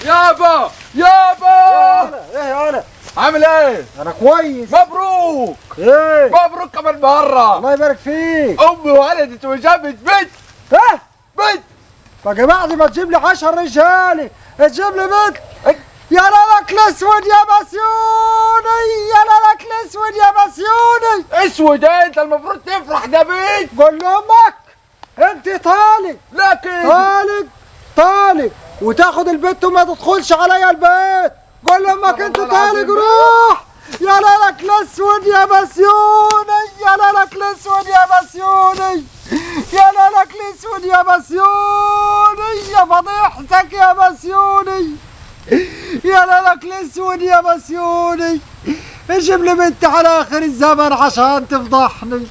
يابا يابا. ايه يا انا عامل ايه؟ انا كويس. مبروك. ايه مبروك كمان مرة. الله يبارك فيك. امي ولدت وجابت بنت. ها بنت. بقى بعد ما تجيب لي 10 رجالي تجيب لي بنت. يا لك الاسود يا بسيوني، يا لك الاسود يا بسيوني. اسود ايه؟ انت المفروض تفرح، ده بنت. قول لامك انت طالق. لكن طالق طالق وتاخد البنت وما تدخلش عليا البيت. قول لامك انت طالق روح. يا لك الاسود يا بسيوني، يا لك الاسود يا بسيوني، يا لك الاسود يا بسيوني، يا فضيحتك يا بسيوني، يا لك الاسود يا بسيوني. جيب لي بنت على اخر الزمن عشان تفضحني.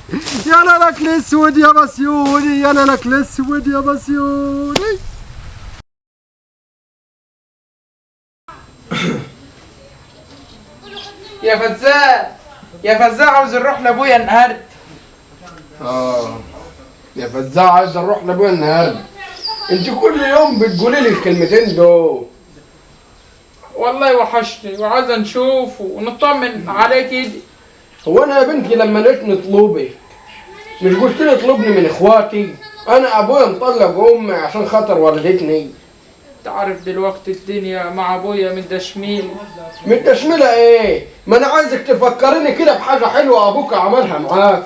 يا لك الاسود يا بسيوني، يا لك الاسود يا بسيوني. يا فزاع يا فزاع، عاوز نروح لابويا النهارده. يا فزاع عايز اروح لابويا النهارده. انت كل يوم بتقولي لي الكلمتين دول. والله وحشني وعايز نشوفه ونطمن عليه كده. هو انا يا بنتي لما جيت نطلبك مش قلت لي اطلبني من اخواتي؟ انا ابويا مطلق امي عشان خاطر والدتني. انت عارف دلوقتي الدنيا مع ابويا متدشميل. متشمله ايه؟ ما انا عايزك تفكريني كده بحاجه حلوه ابوك عملها معاك.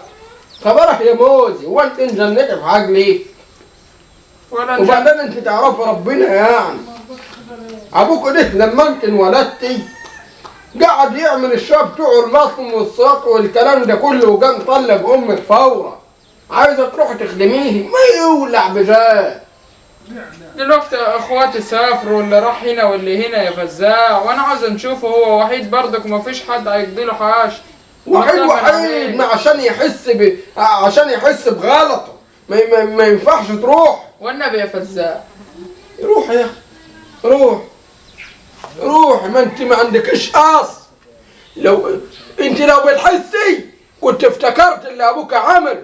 خبرك يا موزي، هو انت انجنيت في عقلي؟ ولا وبعدين انت تعرفي ربنا يعني. ابوك ده لما انت انولدتي قعد يعمل الشاب بتوعه اللصم والساق والكلام ده كله وقام طلق امك فورا. عايزه تروح تخدميه ما يولع بذات. دلوقتي اخواتي سافروا، اللي راح هنا واللي هنا يا فزاع، وانا عاوز نشوفه هو وحيد برضك ومفيش حد هيقضي له حاجه. وحيد وحيد ما عشان يحس بغلطه ما ينفعش تروح. والنبي يا فزاع روح يا اخي روح ما انت ما عندكش اصل. لو بتحسي كنت افتكرت اللي ابوك عمل.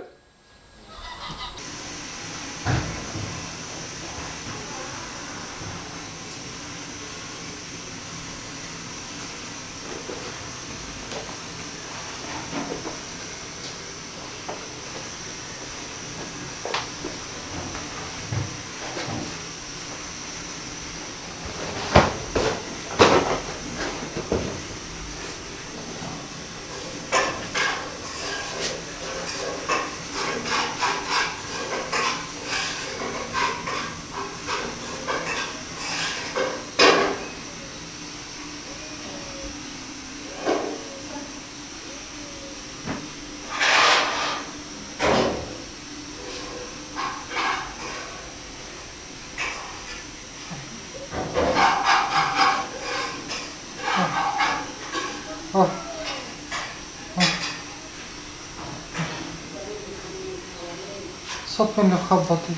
صوت مني خبطي،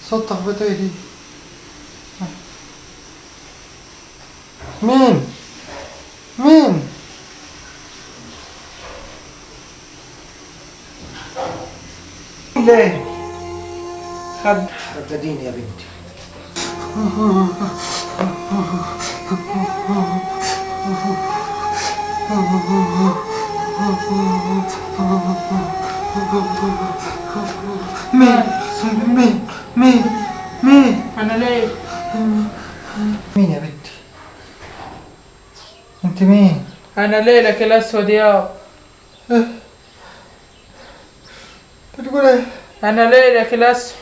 صوت تخبطي دي. مين؟ ليه؟ ردديني يا بنتي. مين؟ انا ليه؟ مين يا بنتي؟ انت مين؟ انا ليلك الاسود يا بتقول ايه؟ انا ليلك الاسود.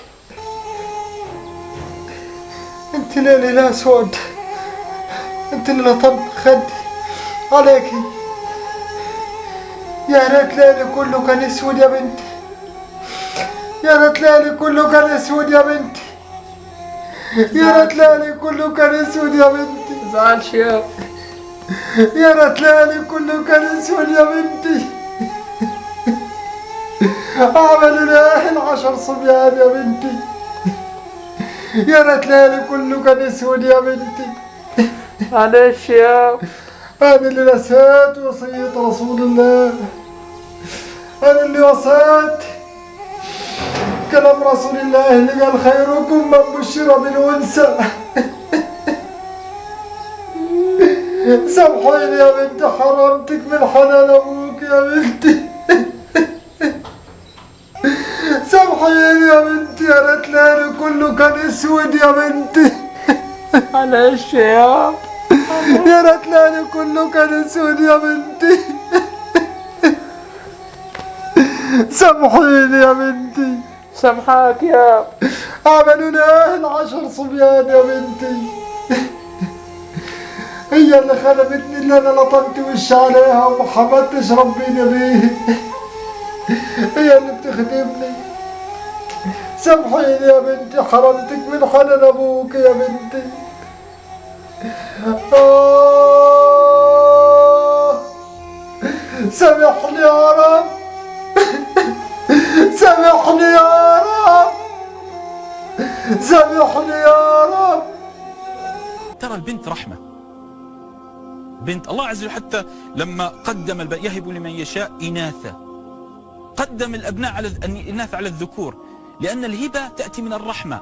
انت ليلي الاسود، انت اللي لطمت خدي عليكي. يا ريت ليلي كله كان اسود يا بنتي، يا ريت ليلي كله كان اسود يا بنتي، يا ريت ليلي كله كان اسود يا بنتي. متزعلش يا ريت ليلي كله كان اسود يا بنتي. اعمل ايه ال10 صبيان يا بنتي؟ يا ريت ليلي كله كان اسود يا بنتي. معلش يا انا اللي نسيت وصية رسول الله، انا اللي وصيت كلام رسول الله اللي قال خيركم من بشر بالانثى. سامحيني يا بنتي، حرمتك من حنان ابوك يا بنتي. سامحيني يا بنتي، يا ريت ليلي كله كان اسود يا بنتي. معلش يا يا ريت ليلي كله كان اسود يا بنتي. سامحيني يا بنتي. سامحاك يا عملوا لي ايه ال10 صبيان يا بنتي؟ هي اللي خدمتني، اللي انا لطمت وش عليها وما حمدتش ربنا بيه. هي اللي بتخدمني. سامحيني يا بنتي، حرمتك من حنان ابوك يا بنتي. سامحني يا رب، سامحني يا رب، سامحني يا رب. ترى البنت رحمة، بنت الله عز وجل حتى لما قدم يهب لمن يشاء إناثا، قدم الأبناء على الإناث على الذكور، لأن الهبة تأتي من الرحمة.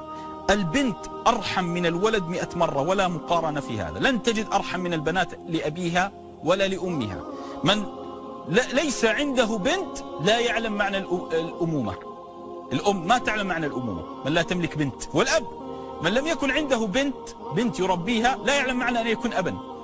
البنت أرحم من الولد 100 مرة، ولا مقارنة في هذا. لن تجد أرحم من البنات لأبيها ولا لأمها. من ليس عنده بنت لا يعلم معنى الأمومة. الأم ما تعلم معنى الأمومة، من لا تملك بنت. والأب من لم يكن عنده بنت يربيها لا يعلم معنى أن يكون أبا.